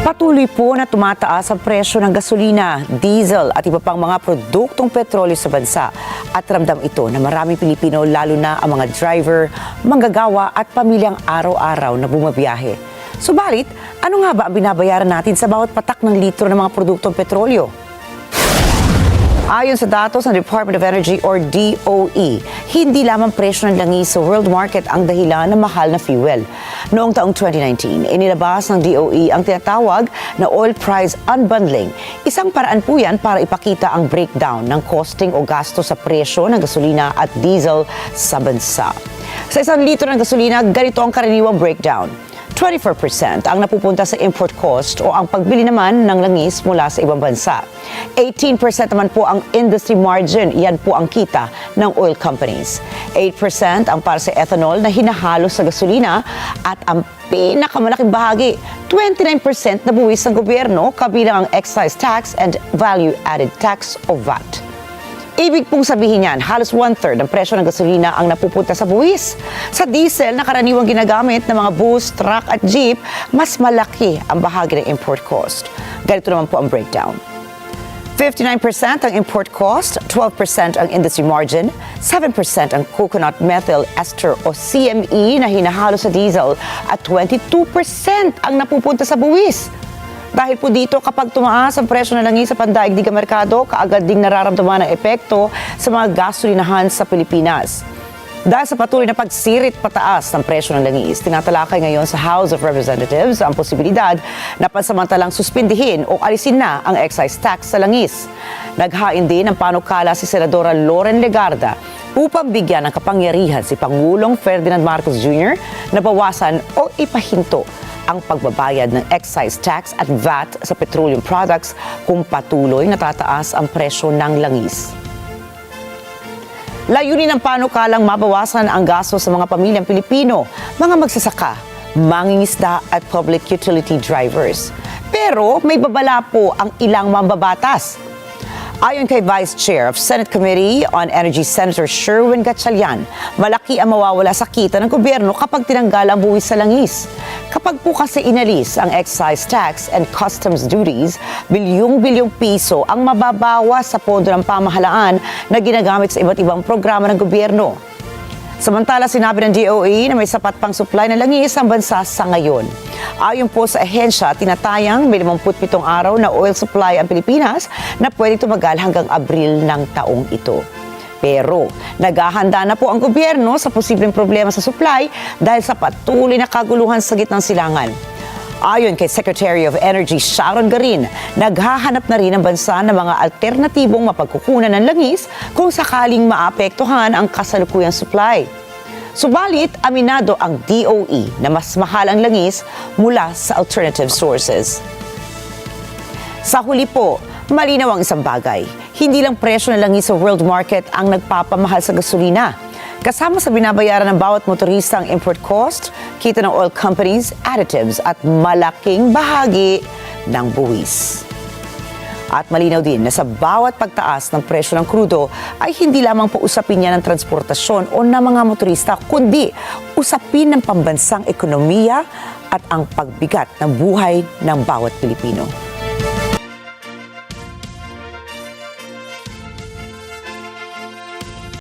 Patuloy po na tumataas ang presyo ng gasolina, diesel at iba pang mga produktong petrolyo sa bansa. At ramdam ito na maraming Pilipino, lalo na ang mga driver, manggagawa at pamilyang araw-araw na bumabiyahe. Subalit, ano nga ba ang binabayaran natin sa bawat patak ng litro ng mga produktong petrolyo? Ayon sa datos ng Department of Energy or DOE, hindi lamang presyo ng langis sa world market ang dahilan ng mahal na fuel. Noong taong 2019, inilabas ng DOE ang tinatawag na oil price unbundling. Isang paraan po yan para ipakita ang breakdown ng costing o gasto sa presyo ng gasolina at diesel sa bansa. Sa isang litro ng gasolina, ganito ang karaniwang breakdown. 24% ang napupunta sa import cost o ang pagbili naman ng langis mula sa ibang bansa. 18% naman po ang industry margin, yan po ang kita ng oil companies. 8% ang para sa ethanol na hinahalo sa gasolina at ang pinakamalaking bahagi, 29% na buwis ng gobyerno kabilang ang excise tax and value-added tax o VAT. Ibig pong sabihin yan, halos 1/3 ng presyo ng gasolina ang napupunta sa buwis. Sa diesel na karaniwang ginagamit ng mga bus, truck at jeep, mas malaki ang bahagi ng import cost. Ganito naman po ang breakdown. 59% ang import cost, 12% ang industry margin, 7% ang coconut methyl ester o CME na hinahalo sa diesel at 22% ang napupunta sa buwis. Dahil po dito, kapag tumaas ang presyo ng langis sa pandaigdigang merkado, kaagad ding nararamdaman ang epekto sa mga gasolinahan sa Pilipinas. Dahil sa patuloy na pagsirit pataas ng presyo ng langis, tinatalakay ngayon sa House of Representatives ang posibilidad na pansamantalang suspindihin o alisin na ang excise tax sa langis. Naghain din ng panukala si Senadora Loren Legarda upang bigyan ng kapangyarihan si Pangulong Ferdinand Marcos Jr. na bawasan o ipahinto ang pagbabayad ng excise tax at VAT sa petroleum products kung patuloy na tataas ang presyo ng langis. Layunin ng panukalang mabawasan ang gasto sa mga pamilyang Pilipino, mga magsasaka, mangingisda at public utility drivers. Pero may babala po ang ilang mambabatas. Ayon kay Vice Chair of Senate Committee on Energy Senator Sherwin Gatchalian, malaki ang mawawala sa kita ng gobyerno kapag tinanggal ang buwis sa langis. Kapag po kasi inalis ang excise tax and customs duties, bilyong-bilyong piso ang mababawas sa pondo ng pamahalaan na ginagamit sa iba't ibang programa ng gobyerno. Samantala, sinabi ng DOE na may sapat pang supply ng langis ang bansa sa ngayon. Ayon po sa ahensya, tinatayang may 57 araw na oil supply ang Pilipinas na pwede tumagal hanggang Abril ng taong ito. Pero naghahanda na po ang gobyerno sa posibleng problema sa supply dahil sa patuloy na kaguluhan sa gitnang silangan. Ayon kay Secretary of Energy Sharon Garin, naghahanap na rin ang bansa ng mga alternatibong mapagkukunan ng langis kung sakaling maapektuhan ang kasalukuyang supply. Subalit, aminado ang DOE na mas mahal ang langis mula sa alternative sources. Sa huli po, malinaw ang isang bagay. Hindi lang presyo ng langis sa world market ang nagpapamahal sa gasolina. Kasama sa binabayaran ng bawat motorista ang import cost, kita ng oil companies, additives at malaking bahagi ng buwis. At malinaw din na sa bawat pagtaas ng presyo ng krudo ay hindi lamang po usapin niya ng transportasyon o ng mga motorista, kundi usapin ng pambansang ekonomiya at ang pagbigat ng buhay ng bawat Pilipino.